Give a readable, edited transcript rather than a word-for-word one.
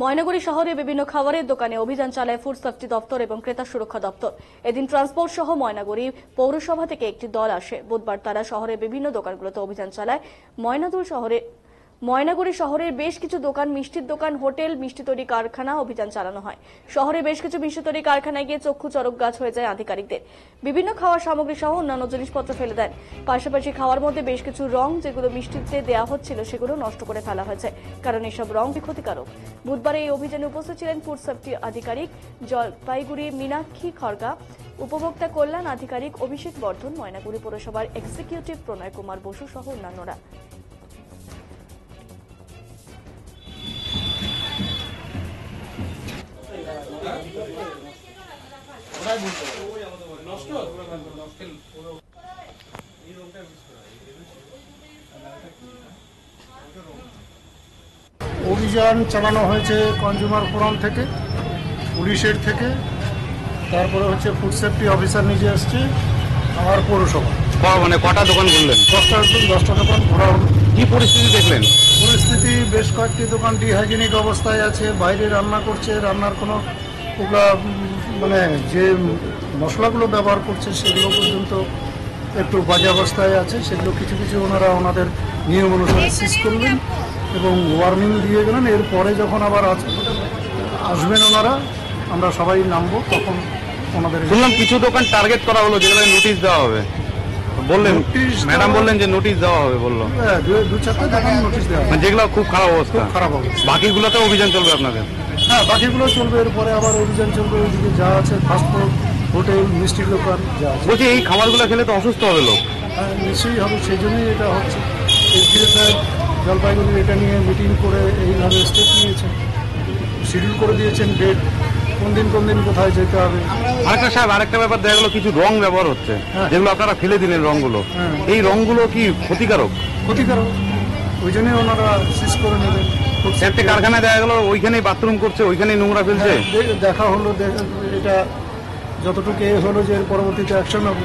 ময়নাগুড়ি শহরে বিভিন্ন খাবারের দোকানে অভিযান চালায় ফুড সেফটি দপ্তর এবং ক্রেতা সুরক্ষা দপ্তর। এদিন ট্রান্সপোর্ট সহ ময়নাগুড়ি পৌরসভা থেকে একটি দল আসে। বুধবার তারা শহরের বিভিন্ন দোকানগুলোতে অভিযান চালায়। ময়নাগুড়ি শহরের বেশ কিছু দোকান, মিষ্টির দোকান, হোটেল, মিষ্টি তৈরি কারখানা অভিযান চালানো হয়। শহরে বেশ কিছু মিষ্টি তৈরি কারখানায় গিয়ে চক্ষু চড়ক গাছ হয়ে যায় আধিকারিকদের। বিভিন্ন খাওয়ার সামগ্রী সহ অন্যান্য জিনিসপত্র ফেলে দেন। পাশাপাশি খাওয়ার মধ্যে বেশ কিছু রং যেগুলো মিষ্টিতে দেওয়া হচ্ছিল সেগুলো নষ্ট করে ফেলা হয়েছে, কারণ এসব রং ক্ষতিকারক। বুধবার এই অভিযানে উপস্থিত ছিলেন ফুড সেফটি আধিকারিক জলপাইগুড়ি মীনাক্ষী খড়গা, উপভোক্তা কল্যাণ আধিকারিক অভিষেক বর্ধন, ময়নাগুড়ি পৌরসভার এক্সিকিউটিভ প্রণয় কুমার বসু সহ অন্যান্যরা। অভিযান চালানো হয়েছে কনজিউমার ফোরাম থেকে, পুলিশের থেকে, তারপরে হচ্ছে ফুড সেফটি অফিসার নিজে আসছে, আমার পৌরসভা। মানে কটা দোকান খুললেন? 10টা দোকান ঘোরা হলো। কি পরিস্থিতি দেখলেন? পরিস্থিতি বেশ কয়েকটি দোকান ডিহাইজেনিক অবস্থায় আছে, বাইরে রান্না করছে, রান্নার কোনো ওগুলা মানে যে মশলাগুলো ব্যবহার করছে সেগুলো পর্যন্ত একটু বাজে অবস্থায় আছে। সেগুলো কিছু কিছু ওনারা ওনাদের নিয়ম অনুসারে সিজ করলেন এবং ওয়ার্নিং দিয়ে গেলেন। এরপরে যখন আবার আসবেন ওনারা, আমরা সবাই নামবো, তখন ওনাদের শুনলাম কিছু দোকান টার্গেট করা হলো, যেগুলো নোটিশ দেওয়া হবে বললেন। ম্যাডাম বললেন যে নোটিশ দেওয়া হবে, বললো। হ্যাঁ, 2-4টা দোকান নোটিশ দেওয়া হবে। মানে যেগুলো খুব খারাপ অবস্থা। খারাপ অবস্থা। বাকিগুলোতে অভিযান চলবে আপনাদের? হ্যাঁ, বাকিগুলো চলবে। এরপরে আবার অভিযান চলবে ওইদিকে যা আছে, ফাস্টফুড, হোটেল, মিষ্টির দোকান যা আছে। বলছি এই খাবারগুলো খেলে তো অসুস্থ হবে লোক। হ্যাঁ, নিশ্চয়ই হবে, সেই জন্যই এটা হচ্ছে। এসডিও সাহেব জলপাইগুড়ি এটা নিয়ে মিটিং করে এইভাবে স্টেপ নিয়েছেন, শিডিউল করে দিয়েছেন ডেট, কোন দিন কোথায় যেতে হবে। আরেকটা সাহেব, আরেকটা ব্যাপার দেখা গেল, কিছু রং ব্যবহার হচ্ছে, যেগুলো আপনারা ফেলে দিলেন রংগুলো। এই রংগুলো কি ক্ষতিকারক? ক্ষতিকারক, ওই জন্যই ওনারা সিজ করে নেবেন। একটা কারখানায় দেখা গেল ওইখানেই বাথরুম করছে, ওইখানেই নোংরা ফেলছে। দেখা হলো, এটা যতটুকু হলো যে এর পরবর্তীতে অ্যাকশন হবে।